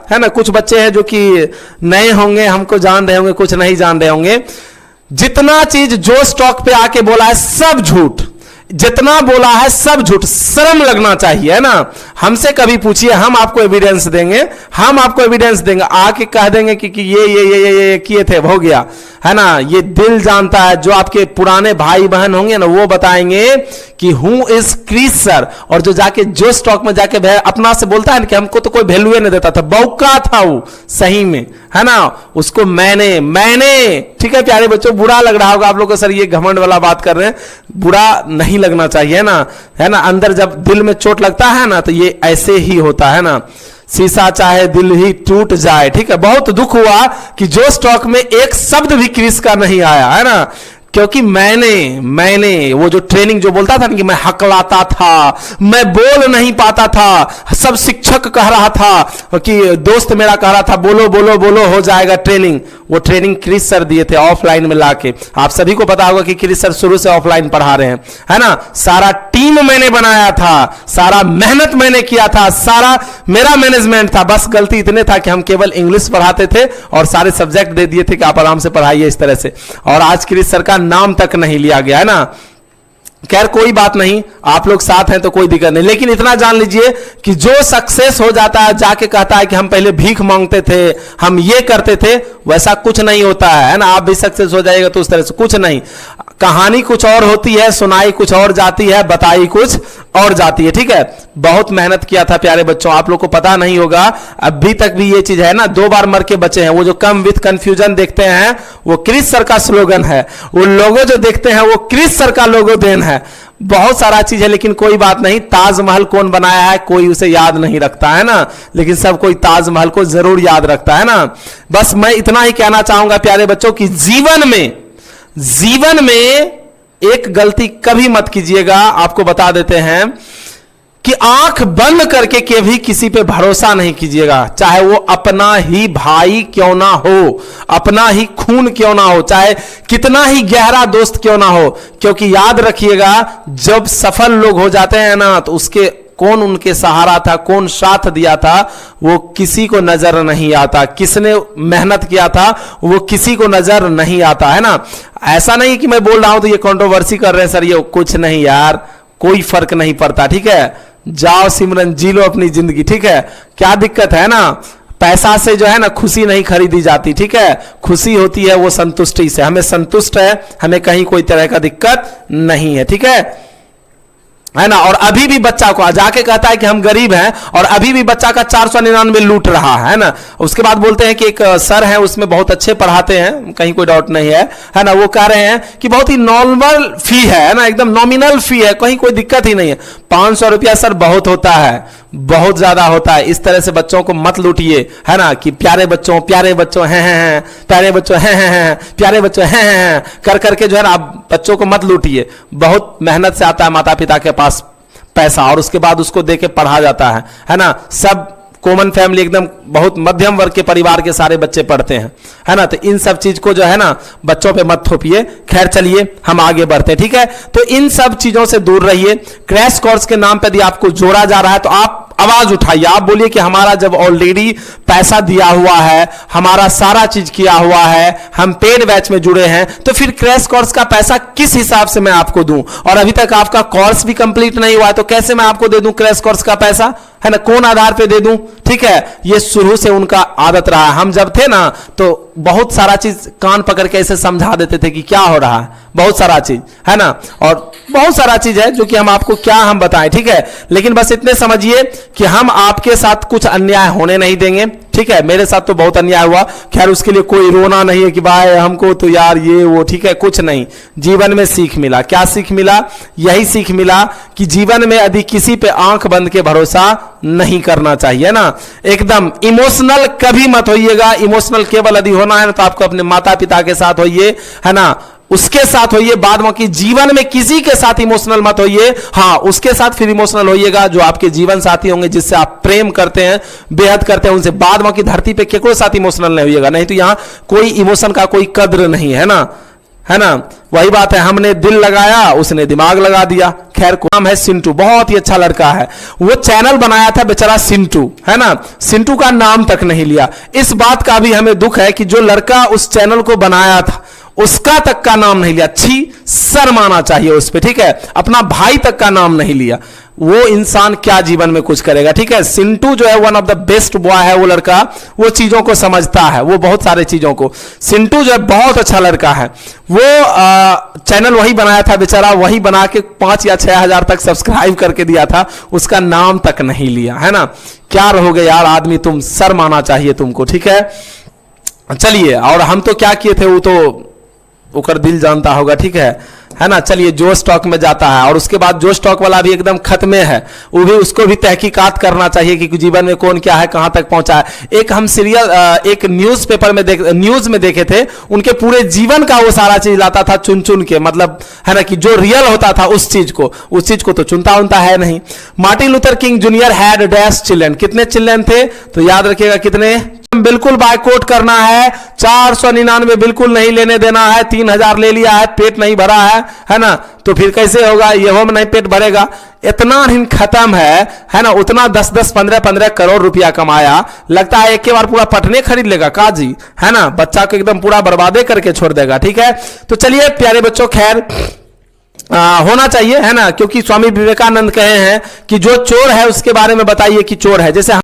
है ना। कुछ बच्चे हैं जो कि नए होंगे, हमको जान रहे होंगे, कुछ नहीं जान रहे होंगे। जितना चीज जो स्टॉक पे आके बोला है सब झूठ, जितना बोला है सब झूठ। शर्म लगना चाहिए, है ना। हमसे कभी पूछिए, हम आपको एविडेंस देंगे, हम आपको एविडेंस देंगे। आके कह देंगे कि ये किए थे, हो गया, है ना। ये दिल जानता है। जो आपके पुराने भाई बहन होंगे ना, वो बताएंगे कि हु इज क्रिस सर। और जो जाके जो स्टॉक में जाके अपना से बोलता है ना कि हमको तो कोई वैल्यू नहीं देता था, बौका था वो सही में, है ना। उसको मैंने ठीक है प्यारे बच्चों, बुरा लग रहा होगा आप लोग को, सर ये घमंड वाला बात कर रहे हैं, बुरा नहीं लगना चाहिए ना, है ना। अंदर जब दिल में चोट लगता है ना, तो ये ऐसे ही होता है ना। शीशा चाहे दिल ही टूट जाए, ठीक है। बहुत दुख हुआ कि जो स्टॉक में एक शब्द भी क्रिस का नहीं आया, है ना। क्योंकि मैंने वो जो ट्रेनिंग जो बोलता था ना कि मैं हकलाता था, मैं बोल नहीं पाता था, सब शिक्षक कह रहा था कि दोस्त मेरा कह रहा था बोलो बोलो बोलो हो जाएगा ट्रेनिंग, वो ट्रेनिंग क्रिस सर दिए थे ऑफलाइन में लाके। आप सभी को पता होगा कि क्रिस सर शुरू से ऑफलाइन पढ़ा रहे हैं, है ना। सारा टीम मैंने बनाया था, सारा मेहनत मैंने किया था, सारा मेरा मैनेजमेंट था। बस गलती इतने था कि हम केवल इंग्लिश पढ़ाते थे और सारे सब्जेक्ट दे दिए थे कि आप आराम से पढ़ाइए इस तरह से। और आज क्रिस सर का नाम तक नहीं लिया गया, है ना। खैर कोई बात नहीं, आप लोग साथ हैं तो कोई दिक्कत नहीं। लेकिन इतना जान लीजिए कि जो सक्सेस हो जाता है, जाके कहता है कि हम पहले भीख मांगते थे, हम ये करते थे, वैसा कुछ नहीं होता है ना। आप भी सक्सेस हो जाएगा तो उस तरह से कुछ नहीं। कहानी कुछ और होती है, सुनाई कुछ और जाती है, बताई कुछ और जाती है, ठीक है। बहुत मेहनत किया था प्यारे बच्चों, आप लोग को पता नहीं होगा, अभी तक भी ये चीज है ना, 2 बार मर के बचे हैं। वो जो कम विथ कंफ्यूजन देखते हैं, वो क्रिस सर का स्लोगन है। वो लोगो जो देखते हैं, वो क्रिस सर का लोगो देन है। बहुत सारा चीज है, लेकिन कोई बात नहीं। ताजमहल कौन बनाया है, कोई उसे याद नहीं रखता, है ना। लेकिन सब कोई ताजमहल को जरूर याद रखता है ना। बस मैं इतना ही कहना चाहूंगा प्यारे बच्चों कि जीवन में एक गलती कभी मत कीजिएगा। आपको बता देते हैं कि आंख बंद करके कभी किसी पे भरोसा नहीं कीजिएगा, चाहे वो अपना ही भाई क्यों ना हो, अपना ही खून क्यों ना हो, चाहे कितना ही गहरा दोस्त क्यों ना हो। क्योंकि याद रखिएगा, जब सफल लोग हो जाते हैं ना, तो उसके कौन उनके सहारा था, कौन साथ दिया था, वो किसी को नजर नहीं आता। किसने मेहनत किया था, वो किसी को नजर नहीं आता, है ना। ऐसा नहीं कि मैं बोल रहा हूं तो ये कंट्रोवर्सी कर रहे हैं सर, ये कुछ नहीं यार, कोई फर्क नहीं पड़ता, ठीक है। जाओ सिमरन, जी लो अपनी जिंदगी, ठीक है। क्या दिक्कत है ना, पैसा से जो है ना खुशी नहीं खरीदी जाती, ठीक है। खुशी होती है वो संतुष्टि से। हमें संतुष्ट है, हमें कहीं कोई तरह का दिक्कत नहीं है, ठीक है ना। और अभी भी बच्चा को जाके कहता है कि हम गरीब हैं, और अभी भी बच्चा का 499 लूट रहा है ना। उसके बाद बोलते हैं कि एक सर हैं, उसमें बहुत अच्छे पढ़ाते हैं, कहीं कोई डाउट नहीं है ना। वो कह रहे हैं कि बहुत ही नॉर्मल फी है ना, एकदम नॉमिनल फी है, कहीं कोई दिक्कत ही नहीं है। 500 रुपया सर बहुत होता है, बहुत ज्यादा होता है। इस तरह से बच्चों को मत लूटिए, है ना। कि प्यारे बच्चों हैं, प्यारे बच्चों हैं, प्यारे बच्चों हैं कर करके जो है ना, आप बच्चों को मत लूटिए। बहुत मेहनत से आता है माता पिता के पास पैसा, और उसके बाद उसको देके पढ़ा जाता है ना। सब कॉमन फैमिली, एकदम बहुत मध्यम वर्ग के परिवार के सारे बच्चे पढ़ते हैं, है ना। तो इन सब चीज को जो है ना बच्चों पे मत थोपिए। खैर चलिए हम आगे बढ़ते हैं, ठीक है। तो इन सब चीजों से दूर रहिए। क्रैश कोर्स के नाम पे यदि आपको जोड़ा जा रहा है तो आप आवाज उठाइए, आप बोलिए कि हमारा जब ऑलरेडी पैसा दिया हुआ है, हमारा सारा चीज किया हुआ है, हम पेड बैच में जुड़े हैं, तो फिर क्रैश कोर्स का पैसा किस हिसाब से मैं आपको दूं। और अभी तक आपका कोर्स भी कंप्लीट नहीं हुआ है, तो कैसे मैं आपको दे दूं क्रैश कोर्स का पैसा, है ना। कौन आधार पे दे दूं, ठीक है। ये शुरू से उनका आदत रहा है। हम जब थे ना तो बहुत सारा चीज कान पकड़ के ऐसे समझा देते थे कि क्या हो रहा है, बहुत सारा चीज, है ना। और बहुत सारा चीज है जो कि हम आपको क्या हम बताएं, ठीक है। लेकिन बस इतने समझिए कि हम आपके साथ कुछ अन्याय होने नहीं देंगे, ठीक है। मेरे साथ तो बहुत अन्याय हुआ, खैर उसके लिए कोई रोना नहीं है कि भाई हमको तो यार ये वो, ठीक है। कुछ नहीं, जीवन में सीख मिला। क्या सीख मिला? यही सीख मिला कि जीवन में यदि किसी पे आंख बंद के भरोसा नहीं करना चाहिए ना। एकदम इमोशनल कभी मत होइएगा। इमोशनल केवल यदि होना है तो आपको अपने माता पिता के साथ होइए, है ना, उसके साथ होइए। बाद में कि जीवन में किसी के साथ इमोशनल मत होइए। हाँ, उसके साथ फिर इमोशनल होइएगा जो आपके जीवन साथी होंगे, जिससे आप प्रेम करते हैं, बेहद करते हैं उनसे। बाद में कि धरती पे केकरो साथ इमोशनल नहीं होइएगा, नहीं तो यहां कोई इमोशन का कोई कद्र नहीं है ना, है ना। वही बात है, हमने दिल लगाया, उसने दिमाग लगा दिया। खैर, नाम है सिंटू, बहुत ही अच्छा लड़का है। वो चैनल बनाया था बेचारा सिंटू, है ना, सिंटू का नाम तक नहीं लिया। इस बात का भी हमें दुख है कि जो लड़का उस चैनल को बनाया था उसका तक का नाम नहीं लिया। छी, शर्म आना चाहिए उस पे, ठीक है। अपना भाई तक का नाम नहीं लिया। वो इंसान क्या जीवन में कुछ करेगा, ठीक है। सिंटू जो है one of the best boy है, वो लड़का वो चीजों को समझता है, वो बहुत सारे चीजों को। सिंटू जो है बहुत अच्छा लड़का है। वो चैनल वही बनाया था बेचारा, वही बना के 5 या 6 हजार तक सब्सक्राइब करके दिया था, उसका नाम तक नहीं लिया, है ना। क्या रहोगे यार आदमी तुम, शर्म आना चाहिए तुमको, ठीक है। चलिए, और हम तो क्या किए थे वो तो ओकर दिल जानता होगा, ठीक है ना। चलिए, जो स्टॉक में जाता है, और उसके बाद जो स्टॉक वाला भी एकदम खत्म है, वो भी, उसको भी तहकीकात करना चाहिए कि जीवन में कौन क्या है, कहां तक पहुंचा है। एक हम सीरियल, एक न्यूज़पेपर में न्यूज में देखे थे, उनके पूरे जीवन का वो सारा चीज लाता था चुन चुन के, मतलब है ना, कि जो रियल होता था उस चीज को तो चुनता उनता है नहीं। Martin Luther king junior had dash children, कितने चिल्ड्रन थे तो याद रखिएगा कितने। बिल्कुल बायकॉट करना है, 499 बिल्कुल नहीं लेने देना है। 3000 ले लिया है, पेट नहीं भरा है ना, तो फिर कैसे होगा, ये हो में नहीं पेट भरेगा। इतना ऋण खत्म है ना, उतना 10-10, 15-15 करोड़ रुपया कमाया, लगता है एक के बार पूरा पटने खरीद लेगा काजी, है ना, बच्चा को एकदम पूरा बर्बादे करके छोड़ देगा, ठीक है। तो चलिए प्यारे बच्चों, खैर होना चाहिए, है ना, क्योंकि स्वामी विवेकानंद कहे हैं कि जो चोर है उसके बारे में बताइए कि चोर है। जैसे